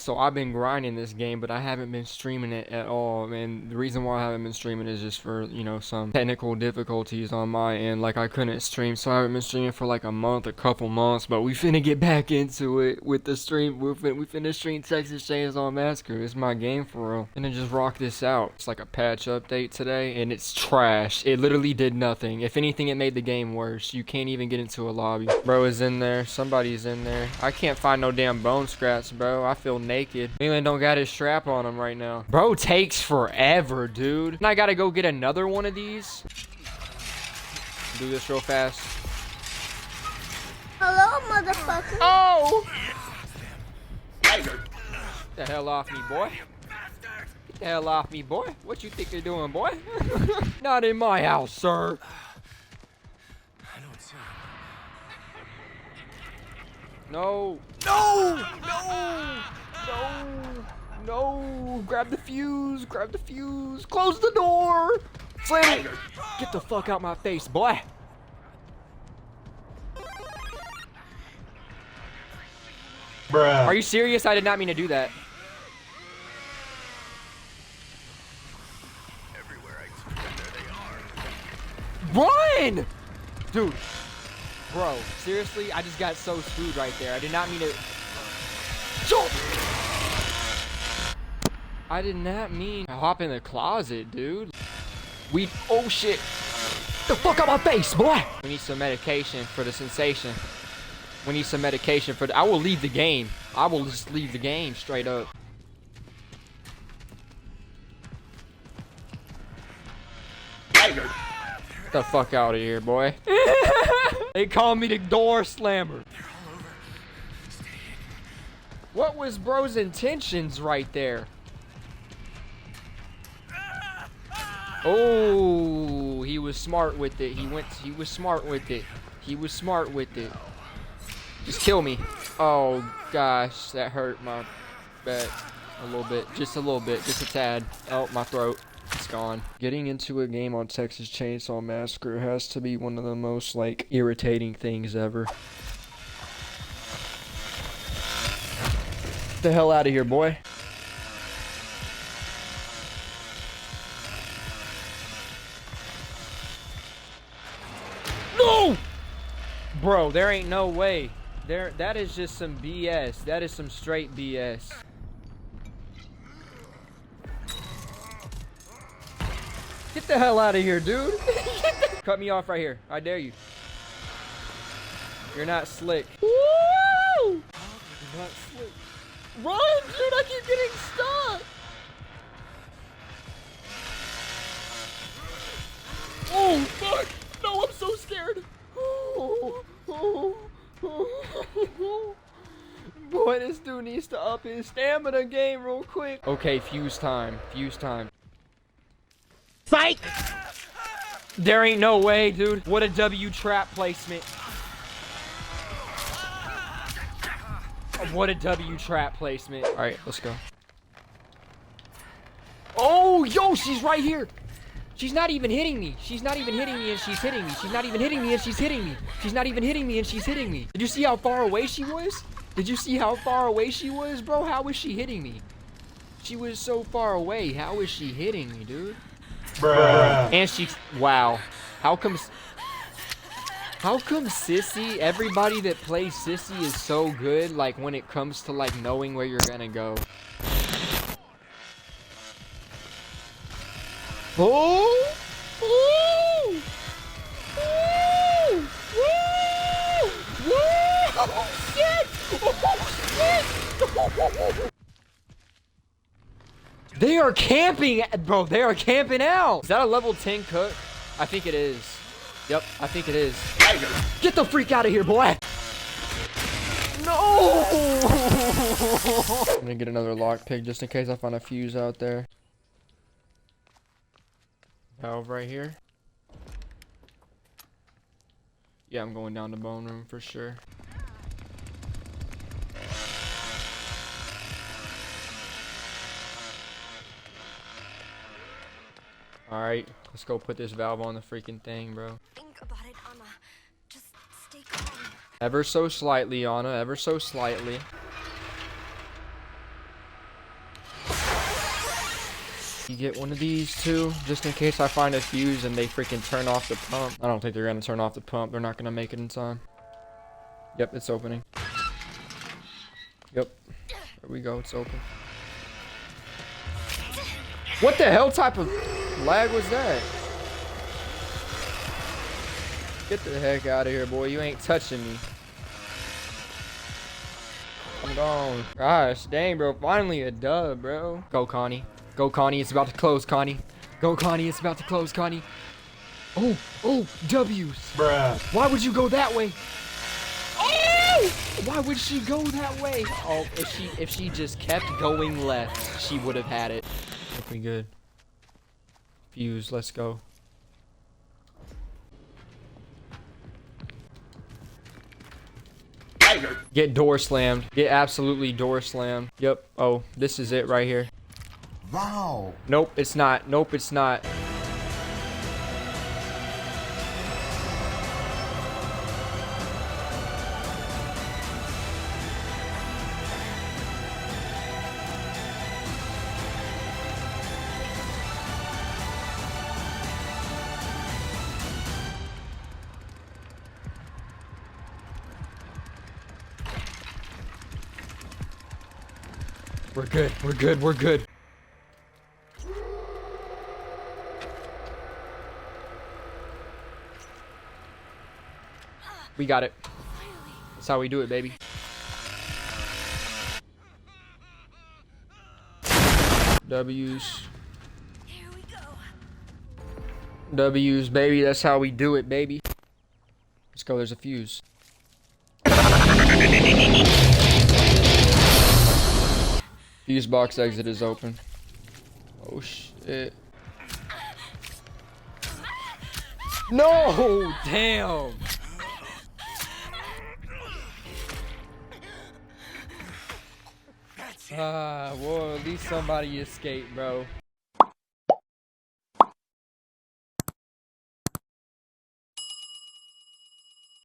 So I've been grinding this game, but I haven't been streaming it at all. And the reason why I haven't been streaming is just for, you know, some technical difficulties on my end. Like I couldn't stream, so I haven't been streaming for like a month, a couple months. But we finna get back into it with the stream. We finna stream Texas Chainsaw Massacre. It's my game for real. Finna just rock this out. It's like a patch update today, and it's trash. It literally did nothing. If anything, it made the game worse. You can't even get into a lobby. Bro is in there. Somebody's in there. I can't find no damn bone scraps, bro. I feel naked. Leland don't got his strap on him right now. Bro takes forever, dude. And I gotta go get another one of these. Do this real fast. Hello, motherfucker. Oh! Get the hell off me, boy. Get the hell off me, boy. What you think you're doing, boy? Not in my house, sir. No. No! No! No! No! Grab the fuse! Grab the fuse! Close the door! Slam it! Get the fuck out my face, boy! Bruh. Are you serious? I did not mean to do that. Run! Dude. Bro, seriously? I just got so screwed right there. I did not mean to... Jump! I did not mean to hop in the closet, dude. Oh shit. The fuck out my face, boy! We need some medication for the sensation. We need some medication for the... I will leave the game. I will just leave the game straight up. Get the fuck out of here, boy. They call me the door slammer. What was bro's intentions right there? Oh, he was smart with it. He was smart with it. He was smart with it. Just kill me. Oh gosh, that hurt my back a little bit. Just a little bit. Just a tad. Oh, my throat. It's gone. Getting into a game on Texas Chainsaw Massacre has to be one of the most, like, irritating things ever. Get the hell out of here, boy. No! Bro, there ain't no way. That is just some BS. That is some straight BS. Get the hell out of here, dude. Cut me off right here. I dare you. You're not slick. Woo! You're not slick. Run, dude. I keep getting stuck. Oh, fuck. No, I'm so scared. Boy, this dude needs to up his stamina game real quick. Okay, fuse time. Fuse time. Fight! There ain't no way, dude. What a W trap placement. What a W trap placement. All right, let's go. Oh, yo, she's right here. She's not even hitting me. She's not even hitting me and she's hitting me. She's not even hitting me and she's hitting me. She's not even hitting me and she's hitting me. Did you see how far away she was? Did you see how far away she was, bro? How was she hitting me? She was so far away. How is she hitting me, dude? Bruh. And she's... Wow. How come Sissy, everybody that plays Sissy is so good, like, when it comes to, like, knowing where you're gonna go. Oh! Ooh! Ooh! Woo! Woo! Oh, shit! Oh, shit! They are camping, bro. They are camping out. Is that a level 10 cook? I think it is. Yep, I think it is. Get the freak out of here, boy. No! I'm gonna get another lockpick just in case I find a fuse out there. Valve right here. Yeah, I'm going down to bone room for sure. Alright, let's go put this valve on the freaking thing, bro. Think about it, Anna. Just stay calm. Ever so slightly, Anna. Ever so slightly. You get one of these too, just in case I find a fuse and they freaking turn off the pump. I don't think they're gonna turn off the pump. They're not gonna make it in time. Yep, it's opening. Yep. There we go, it's open. What the hell type of lag was that? Get the heck out of here, boy. You ain't touching me. I'm gone. Gosh, dang, bro. Finally a dub, bro. Go, Connie. Go, Connie. It's about to close, Connie. Go, Connie. It's about to close, Connie. Oh, W's. Bruh. Why would you go that way? Oh! Why would she go that way? Oh, if she just kept going left, she would have had it. Looking good. Fuse, let's go. Get door slammed. Get absolutely door slammed. Yep. Oh, this is it right here. Wow. Nope, it's not. Nope, it's not. We're good. We're good. We're good. We got it. That's how we do it, baby. W's. Here we go. W's, baby. That's how we do it, baby. Let's go. There's a fuse. Fuse box exit is open. Oh, shit. No! Damn! Whoa, at least somebody escaped, bro.